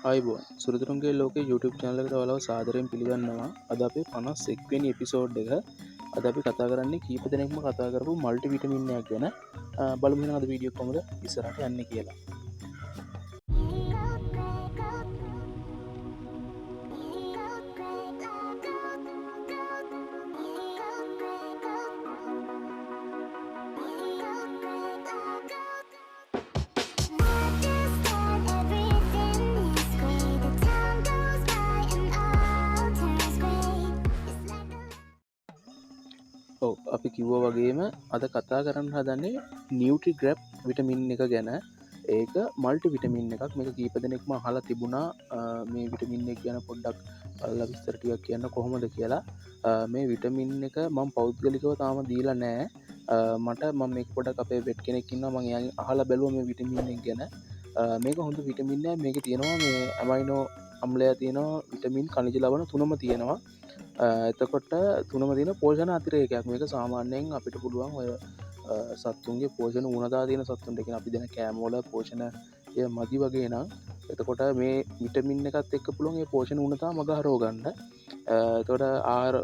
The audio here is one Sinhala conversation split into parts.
ආයිබෝන් සුරතුරුන්ගේ ලෝකේ YouTube channel එකට ඔයාලව සාදරයෙන් පිළිගන්නවා. අද අපේ 51 වෙනි එපිසෝඩ් එක. අද අපි කතා කරන්නේ කීප දෙනෙක්ම කතා කරපු මල්ටි විටමින් එකක් ගැන. බලමු එහෙනම් අද වීඩියෝ එක කොහොමද ඉස්සරහට යන්නේ කියලා. ඔව් අපි කිව්වා වගේම අද කතා කරන්න හදන්නේ නියුට්‍රිග්‍රැප් විටමින් එක ගැන. ඒක මල්ටි විටමින් එකක්. මේක කීප දෙනෙක්ම අහලා තිබුණා. මේ විටමින් එක ගැන පොඩ්ඩක් අල්ලා විස්තර ටිකක් කියන්න කොහොමද කියලා. මේ විටමින් එක මම පෞද්ගලිකව තාම දීලා නැහැ. මට මම මේක පොඩ්ඩක් අපේ වෙට් කෙනෙක් ඉන්නවා මම එයාගෙන් අහලා බැලුවා මේ විටමින් එක ගැන. මේක හොඳ විටමින් එකක්. මේකේ තියෙනවා මේ ඇමයිනෝ අම්ලය තියෙනවා, විටමින් khනිජ ලවණ තුනම තියෙනවා. එතකොට තුනම තියෙන පෝෂණ අතිරේකයක්. මේක සාමාන්‍යයෙන් අපිට පුළුවන් ඔය සත්තුන්ගේ පෝෂණ උණදා තියෙන සත්තුන්ට කියන අපි දෙන කෑම වල පෝෂණය මදි වගේ නම් එතකොට මේ විටමින් එකත් එක්ක පුළුවන් මේ පෝෂණ උණතා මග හරව ගන්න. එතකොට ආහාර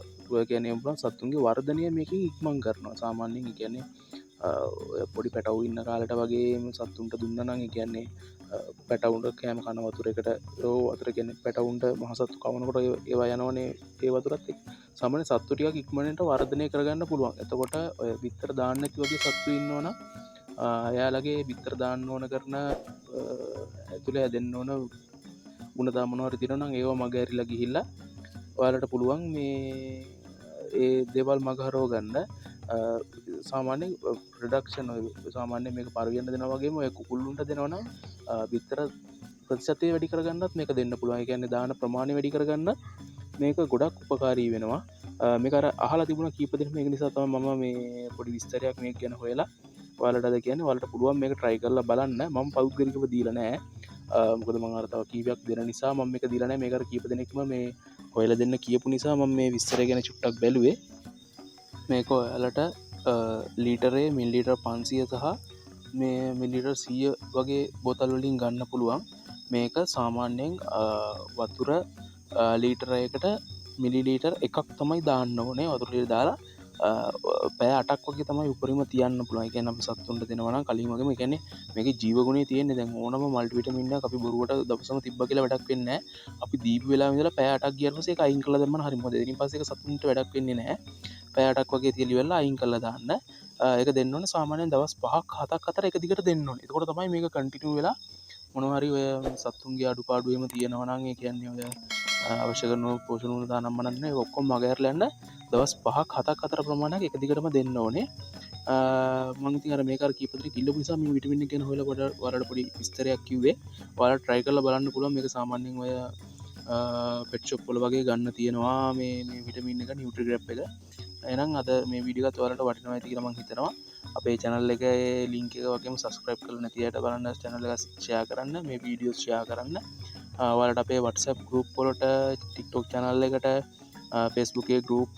කියන්නේ පුළුවන් සත්තුන්ගේ වර්ධනය මේකෙන් ඉක්මන් කරනවා. සාමාන්‍යයෙන් ඒ කියන්නේ පොඩි පැටවු ඉන්න කාලෙට වගේම සත්තුන්ට දුන්නා නම් ඒ කියන්නේ පැටවුන්ට කෑම කන වතුරකට වතුර කියන්නේ පැටවුන්ට මහසත්තු කවනකොට ඒවා යනවනේ ඒ වතුරත් එක්ක සාමාන්‍ය සත්තු ටිකක් ඉක්මනට වර්ධනය කරගන්න පුළුවන්. එතකොට ඔය බිත්තර දාන්න නැති වගේ සත්තු ඉන්නවනම් එයාලගේ බිත්තර දාන්න ඕන කරන ඇතුලේ දෙන්න ඕන ಗುಣධර්ම මොනවාරි තියෙනවා නම් ඒවා මග ඇරිලා ගිහිල්ලා ඔයාලට පුළුවන් මේ ඒ දේවල් මග හරව ගන්න. සාමාන්‍ය ප්‍රොඩක්ෂන් සාමාන්‍ය මේක පරිගන්න දෙනවා වගේම ඔය කුකුල්ලුන්ට දෙනවනම් බිත්තර ප්‍රතිශතය වැඩි කරගන්නත් මේක දෙන්න පුළුවන්. ඒ කියන්නේ දාන ප්‍රමාණය වැඩි කරගන්න මේක ගොඩක් උපකාරී වෙනවා. මේක අර අහලා තිබුණා කීප දෙනෙක් මේක නිසා තමයි මම මේ පොඩි විස්තරයක් මේක ගැන හොයලා ඔයාලට අද කියන්නේ. ඔයාලට පුළුවන් මේක try කරලා බලන්න. මම පෞද්ගලිකව දීලා නැහැ. මොකද මම අර තව කීපයක් දෙන නිසා මම මේක දීලා නැහැ. මේක අර කීප දෙනෙක්ම මේ හොයලා දෙන්න කියපු නිසා මම මේ විස්තරය ගැන චුට්ටක් බැලුවේ. මේක ඔයාලට ලීටරේ මිලිලීටර් 500 සහ මේ මිලිලීටර් 100 වගේ බෝතල් වලින් ගන්න පුළුවන්. මේක සාමාන්‍යයෙන් වතුර ලීටරයකට මිලිලීටර් එකක් තමයි දාන්න ඕනේ. වතුර ටික දාලා පැය 8ක් වගේ තමයි උපරිම තියන්න පුළුවන්. ඒ කියන්නේ අපි සත්තුන්ට දෙනවා නම් කලින් වගේම ඒ කියන්නේ මේකේ ජීවගුණය තියෙන්නේ. දැන් ඕනම මල්ටි විටමින් එකක් අපි බොරුවට දවසම තිබ්බා කියලා වැඩක් වෙන්නේ නැහැ. අපි දීපු වෙලාවෙ ඉඳලා පැය 8ක් ගියාට පස්සේ ඒක අයින් කරලා දැම්මම හරි මොකද ඊට පස්සේ ඒක සත්තුන්ට වැඩක් වෙන්නේ නැහැ. පැය 8ක් වගේ තියලි වෙලා අයින් කරලා දාන්න. ඒක දෙන්න ඕනේ සාමාන්‍යයෙන් දවස් 5ක් 7ක් අතර එක දිගට දෙන්න ඕනේ. එතකොට තමයි මේක කන්ටිනියු වෙලා මොනවා හරි ඔය සත්තුන්ගේ අඩුපාඩු එහෙම තියෙනවා නම් ඒ කියන්නේ ඔය අවශ්‍ය කරන පෝෂණ උණු දානම් මනන්නේ ඔක්කොම මගහැරලා යන්න දවස් 5ක් 7ක් අතර ප්‍රමාණයක් එක දිගටම දෙන්න ඕනේ. මම ඉතින් අර මේක අර කීප දෙනෙක් ඉල්ලපු නිසා මේ විටමින් එක ගැන හොයලා ඔයාලට පොඩි විස්තරයක් කිව්වේ. ඔයාලා try කරලා බලන්න පුළුවන්. මේක සාමාන්‍යයෙන් ඔය පෙට් ෂොප් වල වගේ ගන්න තියෙනවා මේ විටමින් එක නියුට්‍රිග්‍රැප් එක. එහෙනම් අද මේ වීඩියෝ එකත් ඔයාලට වටිනවා ඇති කියලා මම හිතනවා. අපේ channel එකේ link එක වගේම subscribe කරලා නැති අයට බලන්න channel එක share කරන්න, මේ videos share කරන්න. ඔයාලට අපේ WhatsApp group වලට, TikTok channel එකට, Facebook එකේ group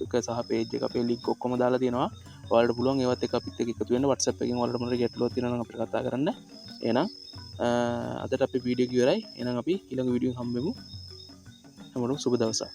එක සහ page එක අපේ link ඔක්කොම දාලා තියෙනවා. ඔයාලට පුළුවන් ඒවත් එක්ක අපිත් එක්ක එකතු වෙන්න. WhatsApp එකෙන් ඔයාලට මොනවාරි ගැටලුවක් තියෙනවා නම් අපිට කතා කරන්න. එහෙනම් අදට අපි වීඩියෝ එක ඉවරයි. එහෙනම් අපි ඊළඟ වීඩියෝ එකෙන් හම්බෙමු. හැමෝටම සුබ දවසක්.